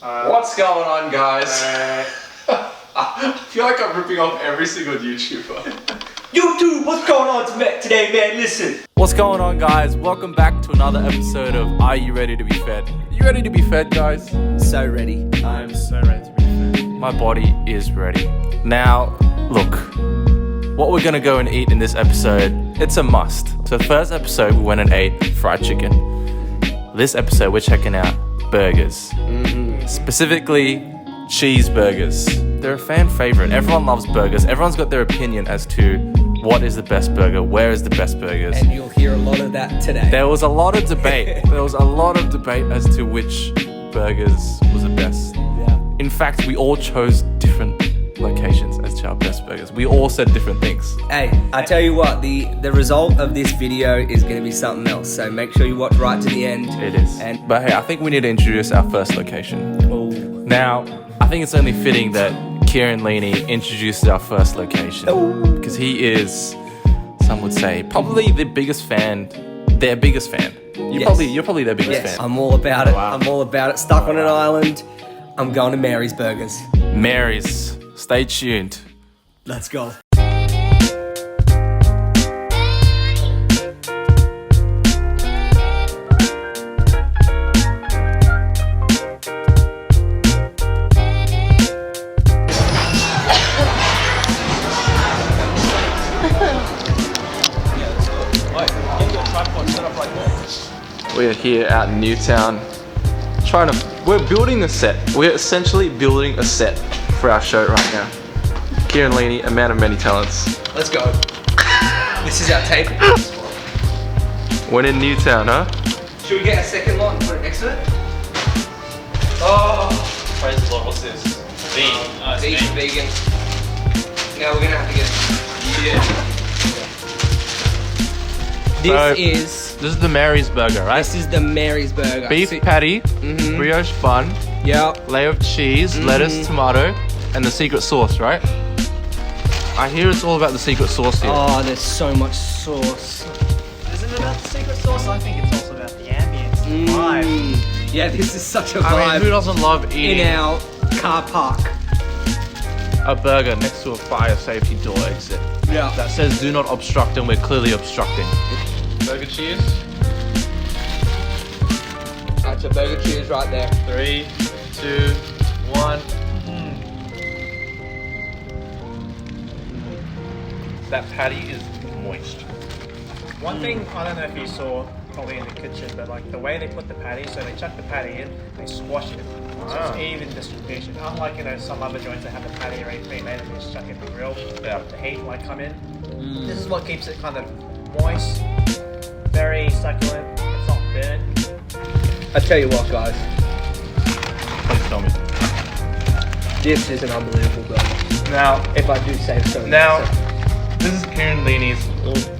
What's going on, guys? I feel like I'm ripping off every single YouTuber. YouTube, what's going on today, man? Listen. What's going on, guys? Welcome back to another episode of Are You Ready to Be Fed? You ready to be fed, guys? So ready. I'm so ready to be fed. My body is ready. Now, look, what we're gonna go and eat in this episode, it's a must. So the first episode, we went and ate fried chicken. This episode, we're checking out burgers. Specifically, cheeseburgers. They're a fan favorite. Everyone loves burgers. Everyone's got their opinion as to what is the best burger, where is the best burgers. And you'll hear a lot of that today. There was a lot of debate. As to which burgers was the best. Yeah. In fact, we all chose different locations as to our best burgers. We all said different things. Hey, I tell you what, the result of this video is going to be something else. So make sure you watch right to the end. It is. But hey, I think we need to introduce our first location. Oh. Now, I think it's only fitting that Kieran Leaney introduces our first location. Because he is, some would say, probably the biggest fan, their biggest fan. You're probably their biggest Yes, fan. I'm all about it. Wow. I'm all about it. Stuck on an island. I'm going to Mary's Burgers. Mary's. Stay tuned. Let's go. We are here out in Newtown, we're building a set. We're essentially building a set for our show right now. Kieran Leaney, a man of many talents. Let's go. This is our tape. We're in Newtown, huh? Should we get a second lot and put it next to it? Oh, Praise the Lord, what's this? Bean. vegan. Now we're gonna have to get. So- This This is the Mary's Burger, right? is the Mary's Burger. Beef See- patty, brioche bun, Yep. layer of cheese, lettuce, tomato, and the secret sauce, right? I hear it's all about the secret sauce here. Oh, there's so much sauce. Isn't it about the secret sauce? I think it's also about the ambience, the vibe. Yeah, this is such a I mean, who vibe doesn't love eating in our car park. a burger next to a fire safety door exit Yeah. that says do not obstruct, and we're clearly obstructing? Burger cheers. That's a burger cheers right there. 3, 2, 1. That patty is moist. One thing, I don't know if you saw probably in the kitchen, but like the way they put the patty, so they chuck the patty in, they squash it. So it's even distribution. Unlike, some other joints that have the patty already pre-made and they just chuck it in the grill to heat like come in. This is what keeps it kind of moist, very succulent, it's not burnt. I tell you what, guys, Please tell me. this is an unbelievable burger. Now, If I do say so. this is Kieran Leaney's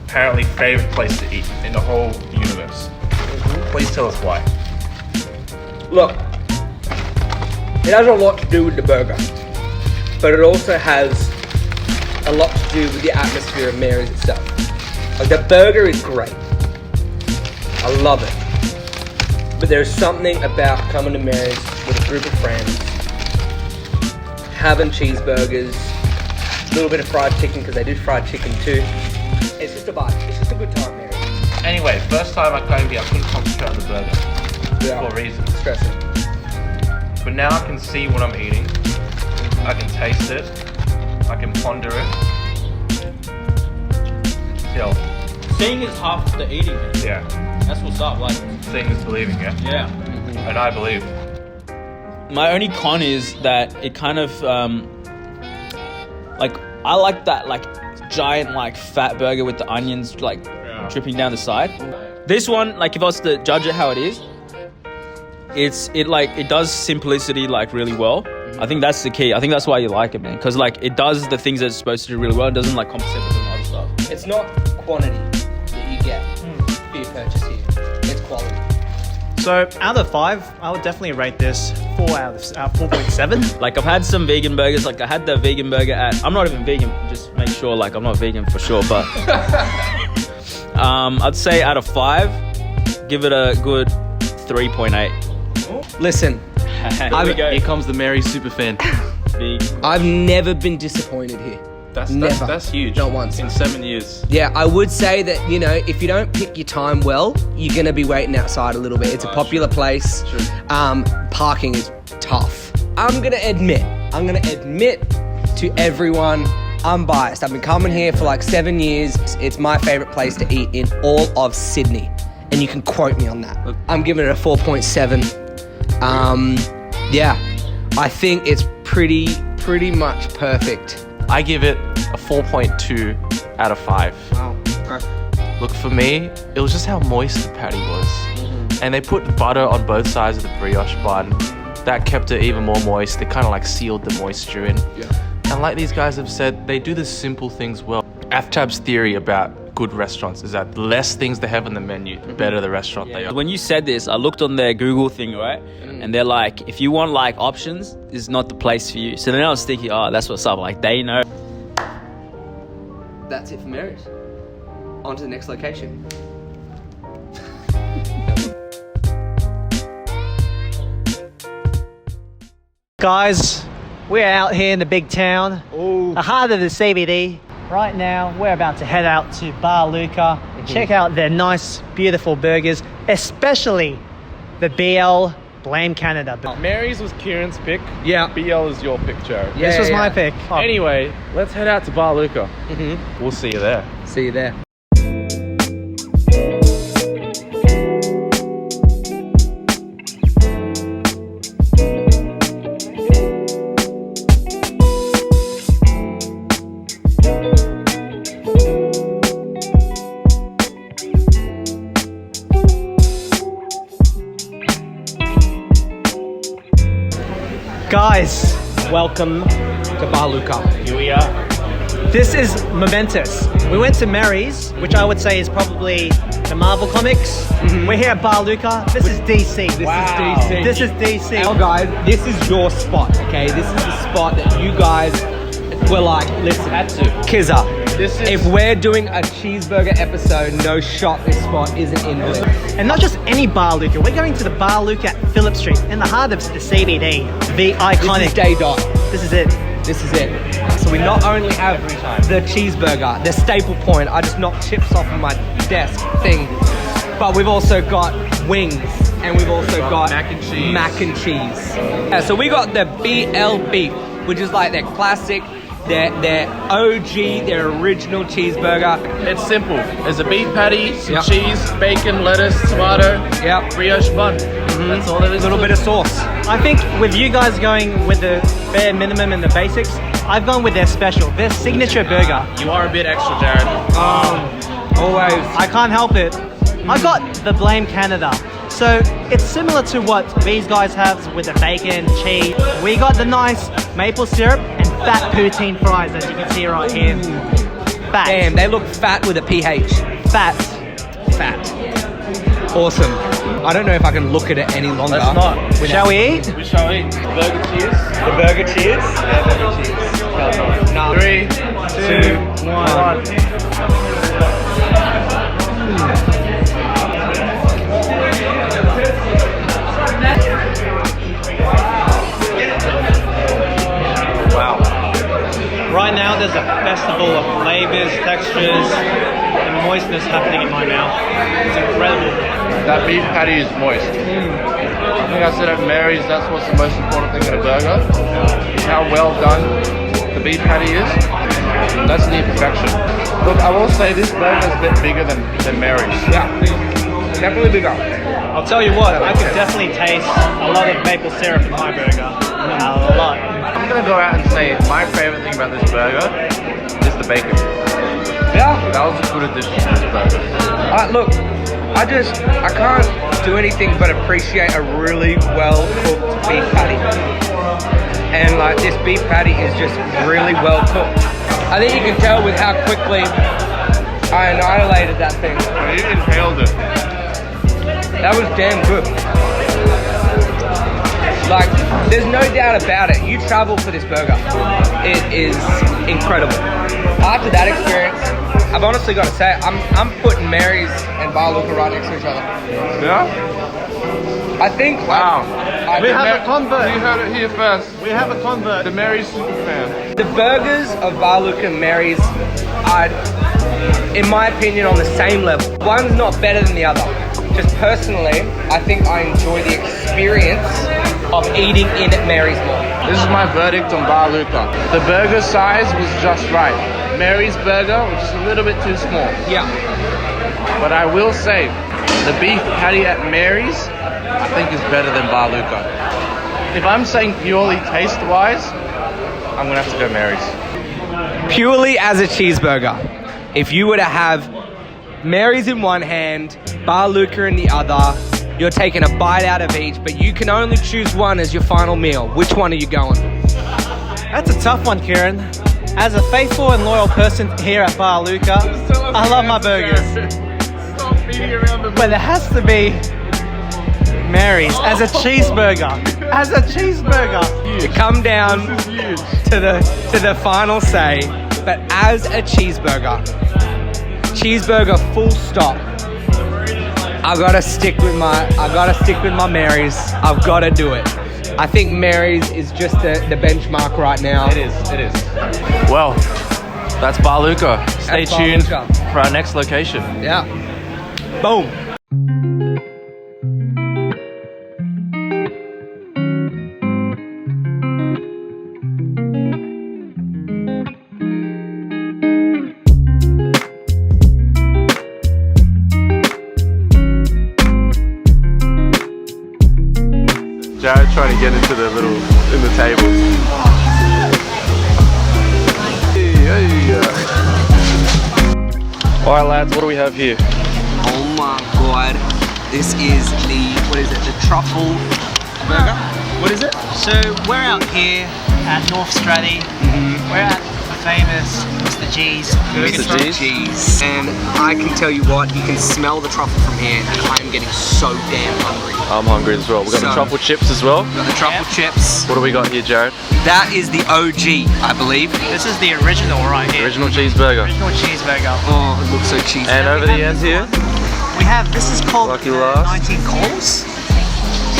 apparently favorite place to eat in the whole universe. Please tell us why. Look, it has a lot to do with the burger, but it also has a lot to do with the atmosphere of Mary's itself. Like, the burger is great. I love it. But there's something about coming to Mary's with a group of friends, having cheeseburgers, a little bit of fried chicken, because they do fried chicken too. It's just a vibe. It's just a good time, Mary. Anyway, first time I came here, I couldn't concentrate on the burger Yeah. for reasons. Stressing. But now I can see what I'm eating. I can taste it. I can ponder it. Yo, Seeing is half the eating. Man. yeah. That's what's up. Like, Seeing is believing, yeah? yeah. And I believe. My only con is that it kind of, like, I like that, like, giant, like, fat burger with the onions, like, dripping down the side. This one, like, if I was to judge it how it is, it does simplicity, like, really well. I think that's the key. I think that's why you like it, man. Because, like, it does the things that it's supposed to do really well. It doesn't, like, compensate for some other stuff. It's not quantity that you get for your purchase here. It's quality. So out of 5, I would definitely rate this 4.7. Like, I've had some vegan burgers. Like, I had the vegan burger at... I'm not even vegan. Just make sure, like, I'm not vegan for sure. But I'd say out of 5, give it a good 3.8. Listen, Here we go. Here comes the Mary superfan. Big. I've never been disappointed here. Never. That's huge. Not once. In 7 years. Yeah, I would say that, you know, if you don't pick your time well, you're going to be waiting outside a little bit. It's a popular place. True. Parking is tough. I'm going to admit to everyone, I'm biased. I've been coming here for like 7 years. It's my favorite place to eat in all of Sydney. And you can quote me on that. I'm giving it a 4.7. Yeah, I think it's pretty much perfect. I give it a 4.2 out of 5. Wow. Okay. Look, for me, it was just how moist the patty was. And they put butter on both sides of the brioche bun. That kept it even more moist. They kind of like sealed the moisture in. Yeah. And like these guys have said, they do the simple things well. Aftab's theory about good restaurants is that the less things they have on the menu, the better the restaurant they are. When you said this, I looked on their Google thing, right? And they're like, if you want like options, this is not the place for you. So then I was thinking, oh, that's what's up. Like they know. That's it for Mary's. On to the next location. Guys, we're out here in the big town, the heart of the CBD. Right now, we're about to head out to Bar Luca, check out their nice, beautiful burgers, especially the BL Blame Canada. Mary's was Kieran's pick. Yeah. BL is your pick, Jared. Yeah, This was yeah, my yeah. pick. Anyway, let's head out to Bar Luca. We'll see you there. See you there. Guys, welcome. To Bar Luca. Here we are. This is momentous. We went to Mary's, which I would say is probably the Marvel Comics. We're here at Bar Luca. This is DC. This is DC. This is DC. Now, guys, this is your spot, okay? This is the spot that you guys were like, listen, Kizza, if we're doing a cheeseburger episode, no shot, this spot isn't in it. And not just any Bar Luca. We're going to the Bar Luca at Phillip Street, in the heart of the CBD. The This iconic. is day dot. This is it. This is it. So we not only have the cheeseburger, the staple point, I just knocked chips off of my desk thing, but we've also got wings, and we've also got mac and cheese. Mac and cheese. Yeah, so we got the BL beef, which is like their classic, their OG, their original cheeseburger. It's simple. There's a beef patty, some Yep. cheese, bacon, lettuce, tomato, Yep. brioche bun. That's all it is. A little bit of sauce. I think with you guys going with the bare minimum and the basics, I've gone with their special, their signature burger. You are a bit extra, Jared. Always. I can't help it. I got the Blame Canada. So it's similar to what these guys have with the bacon, cheese. We got the nice maple syrup and fat poutine fries, as you can see right here. Fat. Damn, they look fat with a PH. Fat. Fat. Awesome. I don't know if I can look at it any longer. Let's not. Shall we eat? We shall eat. Burger cheers. The burger cheers. Yeah, burger cheers. No. 3, 2, 1. Wow. Right now there's a festival of flavors, textures, and moistness happening in my mouth. It's incredible. That beef patty is moist. I think I said at Mary's, that's what's the most important thing in a burger. Is how well done the beef patty is. That's near perfection. Look, I will say this burger is a bit bigger than Mary's. Yeah. Definitely bigger. I'll tell you what, I could definitely taste a lot of maple syrup in my burger. A lot. I'm gonna go out and say my favorite thing about this burger is the bacon. Yeah. That was a good addition to this burger. Look, I can't do anything but appreciate a really well cooked beef patty. And like this beef patty is just really well cooked. I think you can tell with how quickly I annihilated that thing. You inhaled it. That was damn good. Like, there's no doubt about it. You travel for this burger. It is incredible. After that experience, I've honestly got to say, I'm putting Mary's and Bar Luca right next to each other. Yeah? I think Wow. I We have a convert. You heard it here first. We have a convert. The Mary's superfan. The burgers of Bar Luca and Mary's are, in my opinion, on the same level. One's not better than the other. Just personally, I think I enjoy the experience of eating in at Mary's more. This is my verdict on Bar Luca. The burger size was just right. Mary's burger was just a little bit too small. Yeah. But I will say, the beef patty at Mary's, I think is better than Bar Luca. If I'm saying purely taste-wise, I'm gonna have to go Mary's. Purely as a cheeseburger, if you were to have Mary's in one hand, Bar Luca in the other, you're taking a bite out of each, but you can only choose one as your final meal. Which one are you going? That's a tough one, Kieran. As a faithful and loyal person here at Bar Luca, I love my burgers. Stop beating around the But it has to be Mary's as a cheeseburger. As a cheeseburger. To come down to the final say, but as a cheeseburger full stop, I gotta stick with my Mary's. I've gotta do it. I think Mary's is just the benchmark right now. It is. Well, that's Bar Luca. Stay That's Bar tuned Luca. for our next location. Yeah. Boom. Jared trying to get into the tables. All right, lads, what do we have here? Oh my god. This is the truffle burger? What is it? So we're out here at North Stratty. We're at the famous Mr. G's. Mr. G's? And I can tell you what, you can smell the truffle from here, and I'm getting so damn hungry. I'm hungry as well. We've got the So- truffle chips as well. Got the truffle chips. What do we got here, Jared? That is the OG, I believe. This is the original right here. Original cheeseburger. Original cheeseburger. Oh, it looks so cheesy. And over the end here, We have, this is called Lucky Last. 19 coals.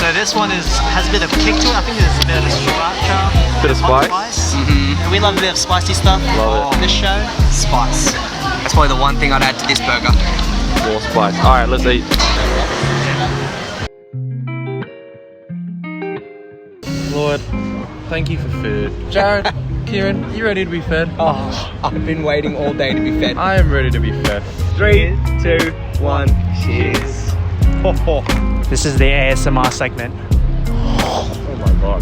So this one has a bit of kick to it. I think there's a bit of sriracha. Bit of hot spice. And we love a bit of spicy stuff Love it. on this show. Spice. That's probably the one thing I'd add to this burger. more spice. All right, let's eat. Lord, thank you for food. Jared, Kieran, you ready to be fed? Oh, I've been waiting all day to be fed. I am ready to be fed. 3, 2, 1, cheers. This is the ASMR segment. Oh my god.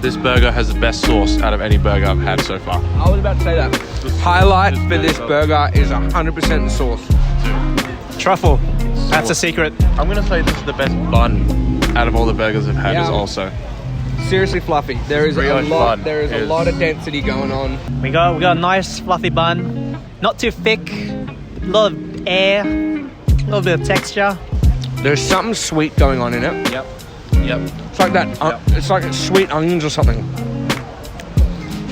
This burger has the best sauce out of any burger I've had so far. I was about to say that. Highlight for this burger is 100% the sauce. Truffle. That's a secret. I'm gonna say this is the best bun out of all the burgers I've had Yeah. as also. Seriously fluffy. There is a Brioche lot. bun There is a is- lot of density going on. We got a nice fluffy bun. Not too thick. A lot of air. A little bit of texture. There's something sweet going on in it. Yep. Yep. It's like that. It's like sweet onions or something.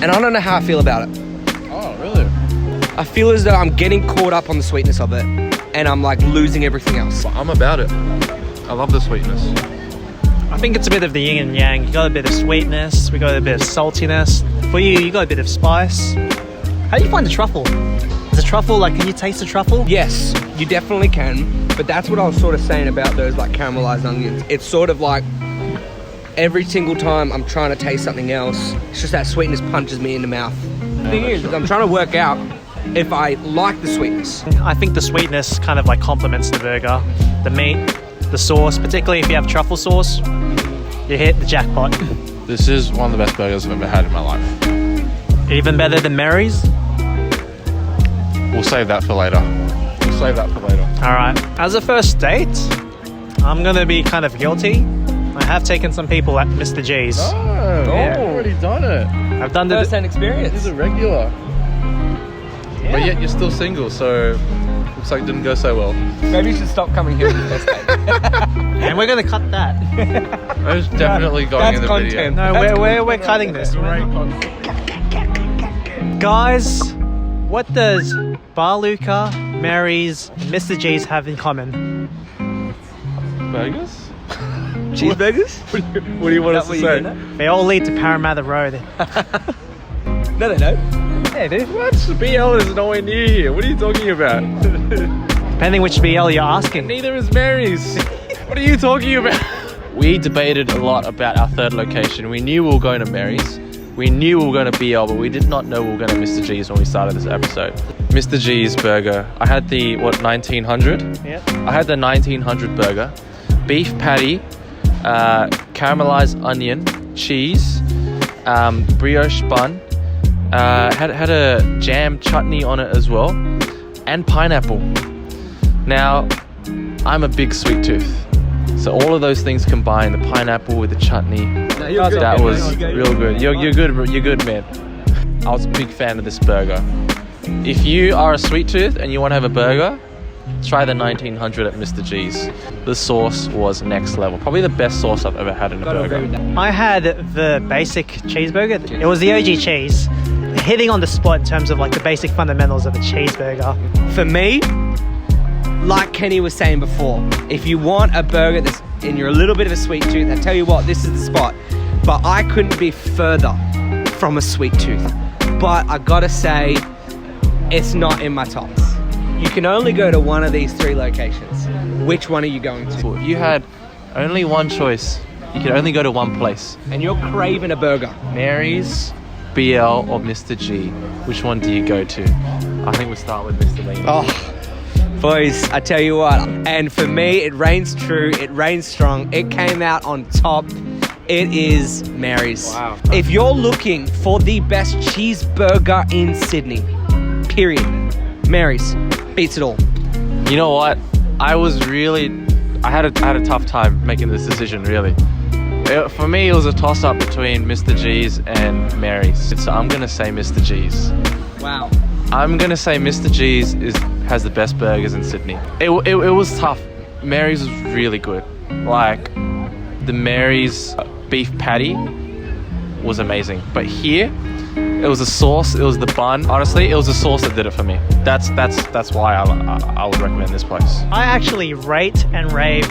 And I don't know how I feel about it. Oh, really? I feel as though I'm getting caught up on the sweetness of it, and I'm like losing everything else. But I'm about it. I love the sweetness. I think it's a bit of the yin and yang. You got a bit of sweetness. We got a bit of saltiness. For you, you got a bit of spice. How do you find the truffle? Is the truffle like? Can you taste the truffle? Yes, you definitely can. But that's what I was sort of saying about those like caramelized onions. It's sort of like every single time I'm trying to taste something else, it's just that sweetness punches me in the mouth. The thing is, I'm trying to work out if I like the sweetness. I think the sweetness kind of like complements the burger. The meat, the sauce, particularly if you have truffle sauce, you hit the jackpot. This is one of the best burgers I've ever had in my life. Even better than Mary's. We'll save that for later. We'll save that for later. All right. As a first date, I'm gonna be kind of guilty. I have taken some people at Mr. G's. Oh, Yeah. you've already done it. I've done the. First-hand experience. He's a regular. But yet you're still single, so looks like it didn't go so well. Maybe you should stop coming here on the first date. And we're gonna cut that. I was definitely going in the That's video. content. No, we're cutting this. Guys, what does Bar Luca, Mary's, Mr. G's have in common? Burgers? cheeseburgers? What do you want Is us that to what say? you're getting They all lead to Parramatta Road. No, they don't. Yeah, dude. What? BL is nowhere near here. What are you talking about? Depending which BL you're asking. Neither is Mary's. What are you talking about? We debated a lot about our third location. We knew we were going to Mary's. We knew we were going to BL, but we did not know we were going to Mr. G's when we started this episode. Mr. G's burger. I had the, 1900? Yep. I had the 1900 burger. Beef patty, caramelized onion, cheese, brioche bun, had a jam chutney on it as well, and pineapple. Now, I'm a big sweet tooth. So all of those things combined, the pineapple with the chutney, that was real good. You're good, man. I was a big fan of this burger. If you are a sweet tooth and you want to have a burger, try the 1900 at Mr. G's. The sauce was next level. Probably the best sauce I've ever had in a burger. I had the basic cheeseburger. It was the OG cheese. Hitting on the spot in terms of like the basic fundamentals of a cheeseburger. For me, like Kenny was saying before, if you want a burger that's and you're a little bit of a sweet tooth, I tell you what, this is the spot. But I couldn't be further from a sweet tooth. But I gotta say, it's not in my tops. You can only go to one of these 3 locations. Which one are you going to? If you had only one choice, you could only go to one place. And you're craving a burger. Mary's, BL, or Mr. G. Which one do you go to? I think we'll start with Mr. Lee. Oh, boys, I tell you what. And for me, it reigns true. It reigns strong. It came out on top. It is Mary's. Wow. If you're looking for the best cheeseburger in Sydney, period, Mary's beats it all. You know what? I had a tough time making this decision, really. For me, it was a toss-up between Mr. G's and Mary's. So I'm going to say Mr. G's. Wow. I'm going to say Mr. G's has the best burgers in Sydney. It was tough. Mary's was really good. Like, the Mary's beef patty was amazing. But here, it was the sauce, it was the bun. Honestly, it was the sauce that did it for me. That's why I would recommend this place. I actually rate and rave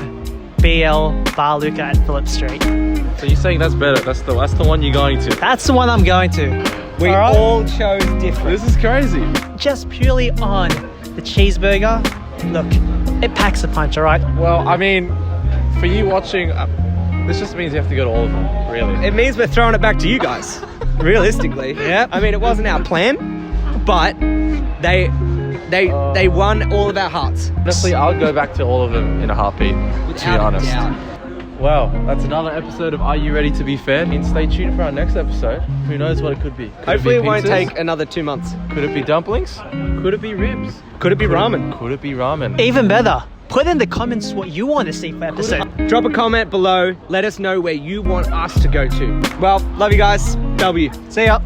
BL Bar Luca at Phillip Street. So you're saying that's better? That's the one you're going to? That's the one I'm going to. We Alright? all chose different. This is crazy. Just purely on the cheeseburger. Look, it packs a punch, alright? Well, I mean, for you watching, this just means you have to go to all of them, really. It means we're throwing it back to you guys. Realistically. Yep. I mean, it wasn't our plan, but they won all of our hearts. Honestly, I would go back to all of them in a heartbeat, to be Without a honest. doubt. Well, that's another episode of Are You Ready to Be Fed? And stay tuned for our next episode. Who knows what it could be? Could Hopefully it it be won't pizzas? take another 2 months. Could it be dumplings? Could it be ribs? Could it be ramen? Could it be ramen? Even better, put in the comments what you want to see for episode. Drop a comment below. Let us know where you want us to go to. Well, love you guys. W. See ya.